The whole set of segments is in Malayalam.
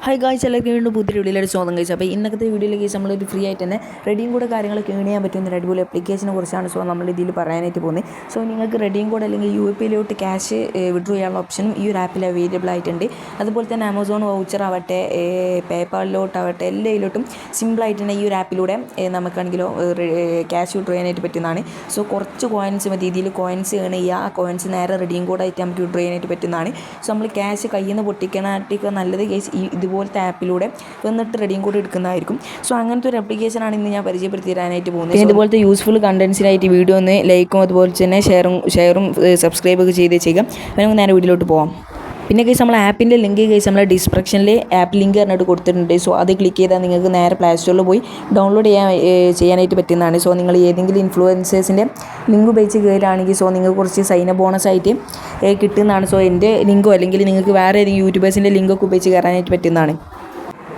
ഹായ് ഗായ്സ്, എല്ലാവർക്കും വീണ്ടും പുതിയ വീഡിയോയിലേക്ക് സ്വാഗതം ഗൈസ്. അപ്പോൾ ഇന്നത്തെ വീഡിയോയിലേക്ക് നമ്മളൊരു ഫ്രീ ആയിട്ട് തന്നെ റെഡിയും കൂടെ കാര്യങ്ങളൊക്കെ ഏൺ ചെയ്യാൻ പറ്റുന്ന ഒരു അടിപൊളി ആപ്ലിക്കേഷനെ കുറിച്ചാണ് നമ്മൾ ഇതിൽ പറയാനായിട്ട് പോകുന്നത്. സോ നിങ്ങൾക്ക് റെഡിയും കൂടെ അല്ലെങ്കിൽ UAPയിലോട്ട് ക്യാഷ് വിഡ്രോ ചെയ്യാനുള്ള ഓപ്ഷനും ഈ ഒരു ആപ്പിൽ അവൈലബിൾ ആയിട്ടുണ്ട്. അതുപോലെ തന്നെ ആമസോൺ വൗച്ചർ ആവട്ടെ, പേപ്പാലിലോട്ടാവട്ടെ, എല്ലായിലോട്ടും സിമ്പിളായിട്ട് തന്നെ ഈ ഒരു ആപ്പിലൂടെ നമുക്കാണെങ്കിലോ ക്യാഷ് വിഡ്രോ ചെയ്യാനായിട്ട് പറ്റുന്നതാണ്. സോ കുറച്ച് കോയിൻസ് മതി ഇതിൽ കോയിൻസ് ഏൺ ചെയ്യുക. ആ കോയിൻസ് നേരെ റെഡിയും കൂടെ ആയിട്ട് നമുക്ക് വിഡ്രോ ചെയ്യാനായിട്ട് പറ്റുന്നതാണ്. സോ നമ്മൾ ക്യാഷ് കയ്യിൽ നിന്ന് പൊട്ടിക്കാനായിട്ടൊക്കെ നല്ലത് ഗൈസ് ഇതുപോലത്തെ ആപ്പിലൂടെ വന്നിട്ട് റെഡിയും കൂടെ എടുക്കുന്നതായിരിക്കും. സോ അങ്ങനത്തെ ഒരു ആപ്ലിക്കേഷനാണ് ഇന്ന് ഞാൻ പരിചയപ്പെടുത്തി തരാനായിട്ട് പോകുന്നത്. ഇതുപോലത്തെ യൂസ്ഫുൾ കണ്ടൻസിനായിട്ട് വീഡിയോ ഒന്ന് ലൈക്കും അതുപോലെ തന്നെ ഷെയറും സബ്സ്ക്രൈബൊക്കെ ചെയ്ത് ചെയ്യുക. നമുക്ക് നേരെ വീഡിയോയിലോട്ട് പോകാം. പിന്നെ കേസ് നമ്മൾ ആപ്പിൻ്റെ ലിങ്ക് കേസ് നമ്മളെ ഡിസ്ക്രിപ്ഷനിൽ ആപ്പ് ലിങ്ക് പറഞ്ഞിട്ട് കൊടുത്തിട്ടുണ്ട്. സോ അത് ക്ലിക്ക് ചെയ്താൽ നിങ്ങൾക്ക് നേരെ പ്ലേ സ്റ്റോറിൽ പോയി ഡൗൺലോഡ് ചെയ്യാനായിട്ട് പറ്റുന്നതാണ്. സോ നിങ്ങൾ ഏതെങ്കിലും ഇൻഫ്ലുവൻസേഴ്സിൻ്റെ ലിങ്ക് ഉപയോഗിച്ച് കയറുകയാണെങ്കിൽ സോ നിങ്ങൾക്ക് കുറച്ച് സൈന ബോണസ് ആയിട്ട് കിട്ടുന്നതാണ്. സോ എൻ്റെ ലിങ്കോ അല്ലെങ്കിൽ നിങ്ങൾക്ക് വേറെ ഏതെങ്കിലും യൂട്യൂബേഴ്സിൻ്റെ ലിങ്കൊക്കെ ഉപയോഗിച്ച് കയറാനായിട്ട് പറ്റുന്നതാണ്.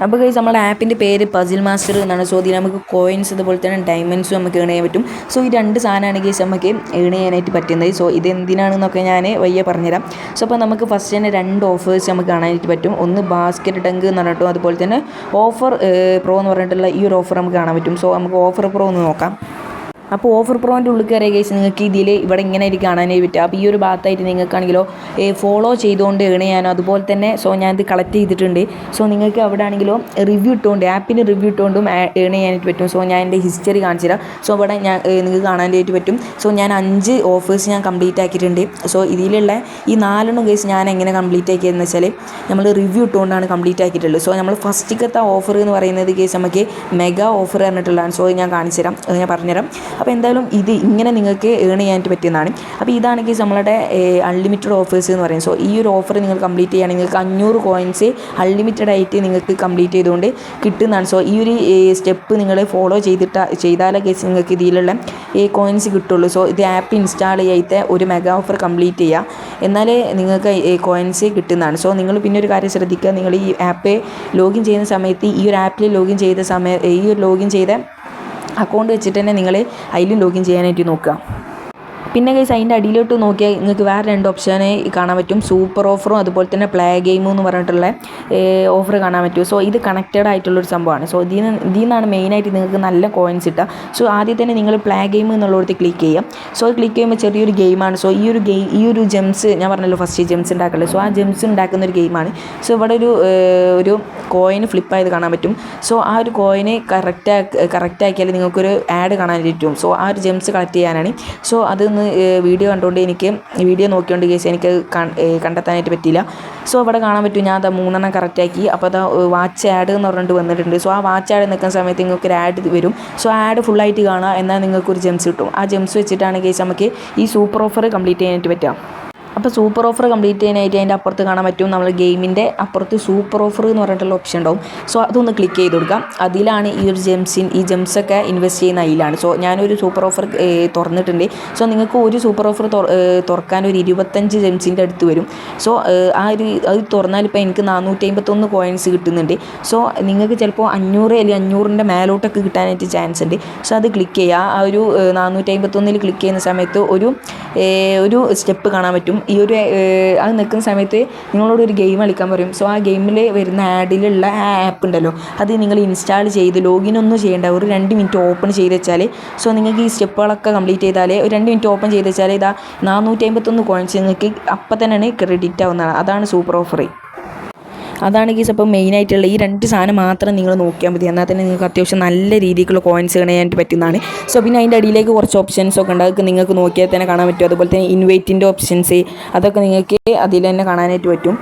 അപ്പോൾ ഗൈസ് നമ്മുടെ ആപ്പിൻ്റെ പേര് പസിൽ മാസ്റ്റർ എന്നാണ്. സോ ഇതിൽ നമുക്ക് കോയിൻസ് അതുപോലെ തന്നെ ഡയമണ്ട്സും നമുക്ക് ഏൺ ചെയ്യാൻ പറ്റും. സോ ഈ രണ്ട് സാധനമാണ് ഗൈസ് നമുക്ക് ഏൺ ചെയ്യാനായിട്ട് പറ്റുന്നത്. സോ ഇത് എന്തിനാണെന്നൊക്കെ ഞാൻ വയ്യ പറഞ്ഞുതരാം. സോ അപ്പോൾ നമുക്ക് ഫസ്റ്റ് തന്നെ രണ്ട് ഓഫേഴ്സ് നമുക്ക് കാണാനായിട്ട് പറ്റും. ഒന്ന് ബാസ്ക്കറ്റ് ഡങ്ക് എന്ന് പറഞ്ഞിട്ടും അതുപോലെ തന്നെ ഓഫർ പ്രോ എന്ന് പറഞ്ഞിട്ടുള്ള ഈ ഒരു ഓഫർ നമുക്ക് കാണാൻ പറ്റും. സോ നമുക്ക് ഓഫർ പ്രോ ഒന്ന് നോക്കാം. അപ്പോൾ ഓഫർ പ്രോൻ്റെ ഉള്ളിൽ കയറിയ കേസ് നിങ്ങൾക്ക് ഇതിൽ ഇവിടെ ഇങ്ങനെ ആയിരിക്കും കാണാനായി പറ്റുക. അപ്പോൾ ഈ ഒരു ഭാഗത്തായിട്ട് നിങ്ങൾക്കാണെങ്കിലോ ഫോളോ ചെയ്തുകൊണ്ട് ഏൺ ചെയ്യാനോ അതുപോലെ തന്നെ സോ ഞാനിത് കളക്ട് ചെയ്തിട്ടുണ്ട്. സോ നിങ്ങൾക്ക് അവിടെ ആണെങ്കിലോ റിവ്യൂ ഇട്ടുകൊണ്ട് ആപ്പിന് റിവ്യൂ ഇട്ടുകൊണ്ടും ഏൺ ചെയ്യാനായിട്ട് പറ്റും. സോ ഞാൻ എൻ്റെ ഹിസ്റ്ററി കാണിച്ചു തരാം. സോ ഇവിടെ നിങ്ങൾക്ക് കാണാനായിട്ട് പറ്റും. സോ ഞാൻ 5 ഓഫേഴ്സ് ഞാൻ കംപ്ലീറ്റ് ആക്കിയിട്ടുണ്ട്. സോ ഇതിലുള്ള ഈ 4 കേസ് ഞാൻ എങ്ങനെ കംപ്ലീറ്റ് ആക്കിയതെന്ന് വെച്ചാൽ നമ്മൾ റിവ്യൂ ഇട്ടുകൊണ്ടാണ് കംപ്ലീറ്റ് ആക്കിയിട്ടുള്ളത്. സോ നമ്മൾ ഫസ്റ്റത്തെ ഓഫർ എന്ന് പറയുന്നത് കേസ് നമുക്ക് മെഗാ ഓഫർ പറഞ്ഞിട്ടുള്ളതാണ്. സോ ഞാൻ കാണിച്ചു തരാം, ഞാൻ പറഞ്ഞുതരാം. അപ്പോൾ എന്തായാലും ഇത് ഇങ്ങനെ നിങ്ങൾക്ക് ഏൺ ചെയ്യാനായിട്ട് പറ്റുന്നതാണ്. അപ്പോൾ ഇതാണ് കേസ് നമ്മളുടെ അൺലിമിറ്റഡ് ഓഫേഴ്സ് എന്ന് പറയുന്നത്. സോ ഈ ഒരു ഓഫർ നിങ്ങൾ കംപ്ലീറ്റ് ചെയ്യുകയാണെങ്കിൽ നിങ്ങൾക്ക് 500 കോയിൻസ് അൺലിമിറ്റഡ് ആയിട്ട് നിങ്ങൾക്ക് കംപ്ലീറ്റ് ചെയ്തുകൊണ്ട് കിട്ടുന്നതാണ്. സോ ഈ ഒരു സ്റ്റെപ്പ് നിങ്ങൾ ഫോളോ ചെയ്താലേ കേസ് നിങ്ങൾക്ക് ഇതിലുള്ള കോയിൻസ് കിട്ടുള്ളൂ. സോ ഇത് ആപ്പ് ഇൻസ്റ്റാൾ ചെയ്തിട്ട് ഒരു മെഗാ ഓഫർ കംപ്ലീറ്റ് ചെയ്യുക, എന്നാലേ നിങ്ങൾക്ക് കോയിൻസ് കിട്ടുന്നതാണ്. സോ നിങ്ങൾ പിന്നെ ഒരു കാര്യം ശ്രദ്ധിക്കുക, നിങ്ങൾ ഈ ആപ്പ് ലോഗിൻ ചെയ്യുന്ന സമയത്ത് ഈ ഒരു ആപ്പിൽ ലോഗിൻ ചെയ്ത അക്കൗണ്ട് വെച്ചിട്ട് തന്നെ നിങ്ങൾ അതിലും ലോഗിൻ ചെയ്യാനായിട്ട് നോക്കുക. പിന്നെ ഗൈസ് അതിൻ്റെ അടിയിലോട്ട് നോക്കിയാൽ നിങ്ങൾക്ക് വേറെ 2 ഓപ്ഷനെ കാണാൻ പറ്റും. സൂപ്പർ ഓഫറും അതുപോലെ തന്നെ പ്ലേ ഗെയിമും എന്ന് പറഞ്ഞിട്ടുള്ള ഓഫർ കാണാൻ പറ്റും. സോ ഇത് കണക്റ്റഡ് ആയിട്ടുള്ളൊരു സംഭവമാണ്. സോ ഇതിൽ നിന്നാണ് മെയിനായിട്ട് നിങ്ങൾക്ക് നല്ല കോയിൻസ് കിട്ടുക. സോ ആദ്യം തന്നെ നിങ്ങൾ പ്ലേ ഗെയിം എന്നുള്ളിടത്ത് ക്ലിക്ക് ചെയ്യാം. സോ ക്ലിക്ക് ചെയ്യുമ്പോൾ ചെറിയൊരു ഗെയിമാണ്. സോ ഈ ഒരു ജെംസ് ഞാൻ പറഞ്ഞല്ലോ ഫസ്റ്റ് ജെംസ് ഉണ്ടാക്കല്ലേ. സോ ആ ജെംസ് ഉണ്ടാക്കുന്ന ഒരു ഗെയിമാണ്. സോ ഇവിടെ ഒരു കോയിന് ഫ്ലിപ്പായത് കാണാൻ പറ്റും. സോ ആ ഒരു കോയിന് കറക്റ്റ് ആക്കിയാൽ നിങ്ങൾക്കൊരു ആഡ് കാണാൻ പറ്റും. സോ ആ ഒരു ജെംസ് കളക്ട് ചെയ്യാനാണ്. സോ അതൊന്ന് വീഡിയോ കണ്ടുകൊണ്ട് വീഡിയോ നോക്കിക്കൊണ്ട് കേസ് എനിക്ക് കണ്ടെത്താനായിട്ട് പറ്റിയില്ല. സോ ഇവിടെ കാണാൻ പറ്റും ഞാൻ 3 കറക്റ്റാക്കി. അപ്പോൾ അത് വാച്ച് ആഡ് എന്ന് പറഞ്ഞിട്ട് വന്നിട്ടുണ്ട്. സോ ആ വാച്ച് ആഡ് നിൽക്കുന്ന സമയത്ത് നിങ്ങൾക്കൊരു ആഡ് വരും. സോ ആഡ് ഫുള്ളായിട്ട് കാണുക, എന്നാൽ നിങ്ങൾക്കൊരു ജെംസ് കിട്ടും. ആ ജെംസ് വെച്ചിട്ടാണ് കേസ് നമുക്ക് ഈ സൂപ്പർ ഓഫർ കംപ്ലീറ്റ് ചെയ്യാനായിട്ട് പറ്റുക. അപ്പോൾ സൂപ്പർ ഓഫർ കംപ്ലീറ്റ് ചെയ്യാനായിട്ട് അതിൻ്റെ അപ്പുറത്ത് കാണാൻ പറ്റും നമ്മൾ ഗെയിമിൻ്റെ അപ്പുറത്ത് സൂപ്പർ ഓഫർ എന്ന് പറഞ്ഞിട്ടുള്ള ഓപ്ഷൻ ഉണ്ടാവും. സോ അതൊന്ന് ക്ലിക്ക് ചെയ്ത് കൊടുക്കാം. അതിലാണ് ഈ ജെംസൊക്കെ ഇൻവെസ്റ്റ് ചെയ്യുന്ന അതിലാണ്. സോ ഞാനൊരു സൂപ്പർ ഓഫർ തുറന്നിട്ടുണ്ട്. സോ നിങ്ങൾക്ക് ഒരു സൂപ്പർ ഓഫർ തുറക്കാൻ ഒരു 25 ജെംസിൻ്റെ അടുത്ത് വരും. സോ അത് തുറന്നാൽ ഇപ്പോൾ എനിക്ക് 451 കോയിൻസ് കിട്ടുന്നുണ്ട്. സോ നിങ്ങൾക്ക് ചിലപ്പോൾ 500 അല്ലെങ്കിൽ 500ൻ്റെ മേലോട്ടൊക്കെ കിട്ടാനായിട്ട് ചാൻസ് ഉണ്ട്. സോ അത് ക്ലിക്ക് ചെയ്യുക. ആ ഒരു 451 ക്ലിക്ക് ചെയ്യുന്ന സമയത്ത് ഒരു സ്റ്റെപ്പ് കാണാൻ പറ്റും. അത് നിൽക്കുന്ന സമയത്ത് നിങ്ങളോട് ഒരു ഗെയിം കളിക്കാൻ പറയും. സോ ആ ഗെയിമിൽ വരുന്ന ആഡിലുള്ള ആ ആപ്പ് ഉണ്ടല്ലോ, അത് നിങ്ങൾ ഇൻസ്റ്റാൾ ചെയ്ത് ലോഗിൻ ഒന്നും ചെയ്യേണ്ട, ഒരു 2 മിനിറ്റ് ഓപ്പൺ ചെയ്ത് വെച്ചാൽ സോ നിങ്ങൾക്ക് ഈ സ്റ്റെപ്പുകളൊക്കെ കംപ്ലീറ്റ് ചെയ്താൽ ഒരു 2 മിനിറ്റ് ഓപ്പൺ ചെയ്ത് വെച്ചാൽ ഇതാ 451 കോയിൻസ് നിങ്ങൾക്ക് അപ്പം തന്നെയാണ് ക്രെഡിറ്റ് ആവുന്നതാണ്. അതാണ് സൂപ്പർ ഓഫർ. അതാണ് കേസ്. അപ്പോൾ മെയിനായിട്ടുള്ള ഈ 2 സാധനം മാത്രം നിങ്ങൾ നോക്കിയാൽ മതി, എന്നാൽ തന്നെ നിങ്ങൾക്ക് അത്യാവശ്യം നല്ല രീതിക്കുള്ള കോയിൻസ് ചെയ്യാനായിട്ട് പറ്റുന്നതാണ്. സോ പിന്നെ അതിൻ്റെ അടിയിലേക്ക് കുറച്ച് ഓപ്ഷൻസ് ഒക്കെ ഉണ്ട്, അതൊക്കെ നിങ്ങൾക്ക് നോക്കിയാൽ തന്നെ കാണാൻ പറ്റും. അതുപോലെ തന്നെ ഇൻവൈറ്റിൻ്റെ ഓപ്ഷൻസ് അതൊക്കെ നിങ്ങൾക്ക് അതിൽ തന്നെ കാണാനായിട്ട് പറ്റും.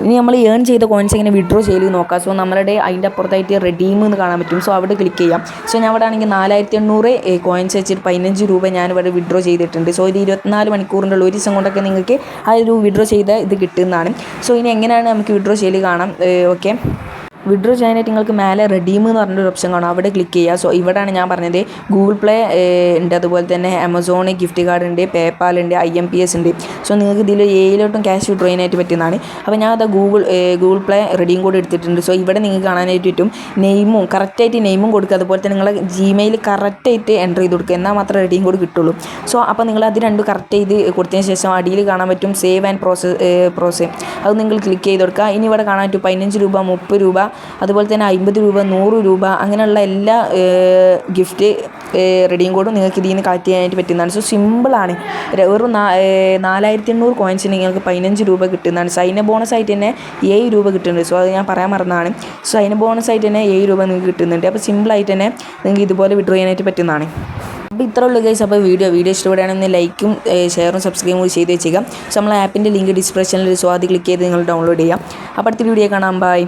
ഇനി നമ്മൾ ഏൺ ചെയ്ത കോയിൻസ് എങ്ങനെ വിഡ്രോ ചെയ്ത് നോക്കാം. സോ നമ്മളുടെ അതിൻ്റെ അപ്പുറത്തായിട്ട് റെഡീം എന്ന് കാണാൻ പറ്റും. സോ അവിടെ ക്ലിക്ക് ചെയ്യാം. സോ ഞാൻ അവിടെ ആണെങ്കിൽ 4800 കോയിൻസ് വെച്ചിട്ട് 15 രൂപ ഞാനിവിടെ വിഡ്രോ ചെയ്തിട്ടുണ്ട്. സോ ഇത് 24 മണിക്കൂറിൻ്റെ ഒരു ദിവസം കൊണ്ടൊക്കെ നിങ്ങൾക്ക് ആ ഒരു വിഡ്രോ ചെയ്ത ഇത് കിട്ടുന്നതാണ്. സോ ഇനി എങ്ങനെയാണ് നമുക്ക് വിഡ്രോ ചെയ്ത് കാണാം. ഓക്കെ, വിഡ്രോ ചെയ്യാനായിട്ട് നിങ്ങൾക്ക് മേലെ റെഡീം എന്ന് പറഞ്ഞൊരു ഓപ്ഷൻ കാണും, അവിടെ ക്ലിക്ക് ചെയ്യുക. സോ ഇവിടെയാണ് ഞാൻ പറഞ്ഞത് ഗൂഗിൾ പ്ലേ ഉണ്ട്, അതുപോലെ തന്നെ ആമസോൺ ഗിഫ്റ്റ് കാർഡ് ഉണ്ട്, പേപ്പാൽ ഉണ്ട്, IMPS ഉണ്ട്. സോ നിങ്ങൾക്ക് ഇതിൽ ഏയിലോട്ടും ക്യാഷ് വിഡ്രോ ചെയ്യാനായിട്ട് പറ്റുന്നതാണ്. അപ്പോൾ ഞാൻ അത് ഗൂഗിൾ പ്ലേ റെഡീം കോഡ് എടുത്തിട്ടുണ്ട്. സോ ഇവിടെ നിങ്ങൾക്ക് കാണാനായിട്ട് പറ്റും നെയിമും കറക്റ്റായിട്ട് നെയിമും കൊടുക്കുക, അതുപോലെ തന്നെ നിങ്ങളെ Gmail കറക്റ്റായിട്ട് എൻ്റർ ചെയ്ത് കൊടുക്കുക, എന്നാൽ മാത്രമേ റെഡീം കോഡ് കിട്ടുള്ളൂ. സോ അപ്പോൾ നിങ്ങൾ അത് രണ്ടും കറക്റ്റ് ചെയ്ത് കൊടുത്തതിന് ശേഷം അടിയിൽ കാണാൻ പറ്റും സേവ് ആൻഡ് പ്രോസസ്, അത് നിങ്ങൾ ക്ലിക്ക് ചെയ്ത് കൊടുക്കുക. ഇനി ഇവിടെ കാണാൻ പറ്റും 15 രൂപ, 30 രൂപ, അതുപോലെ തന്നെ 50 രൂപ, 100 രൂപ, അങ്ങനെയുള്ള എല്ലാ ഗിഫ്റ്റ് റെഡീം കോഡും നിങ്ങൾക്ക് ഇതിൽ നിന്ന് കളക്ട് ചെയ്യാനായിട്ട് പറ്റുന്നതാണ്. സോ സിമ്പിളാണ്. വെറും 4800 കോയിൻസിന് നിങ്ങൾക്ക് 15 രൂപ കിട്ടുന്നതാണ്. സൈന ബോണസ് ആയിട്ട് തന്നെ 7 രൂപ കിട്ടുന്നുണ്ട്. സോ അത് ഞാൻ പറയാൻ മറന്നതാണ്. സോ അതിന് ബോണസ് ആയിട്ട് തന്നെ 7 രൂപ നിങ്ങൾക്ക് കിട്ടുന്നുണ്ട്. അപ്പോൾ സിമ്പിളായിട്ട് തന്നെ നിങ്ങൾക്ക് ഇതുപോലെ വിഡ്രോ ചെയ്യാനായിട്ട് പറ്റുന്നതാണ്. അപ്പോൾ ഇത്ര ഉള്ളൂ ഗൈസ്. അപ്പോൾ വീഡിയോ ഇഷ്ടപ്പെടുകയാണെങ്കിൽ ലൈക്കും ഷെയറും സബ്സ്ക്രൈബും കൂടി ചെയ്ത് വെച്ചേക്കാം. സോ നമ്മളെ ആപ്പിൻ്റെ ലിങ്ക് ഡിസ്ക്രിപ്ഷനിൽ, സോ അത് ക്ലിക്ക് ചെയ്ത് നിങ്ങൾ ഡൗൺലോഡ് ചെയ്യാം. അപ്പോൾ അടുത്ത വീഡിയോ കാണാം. ബൈ.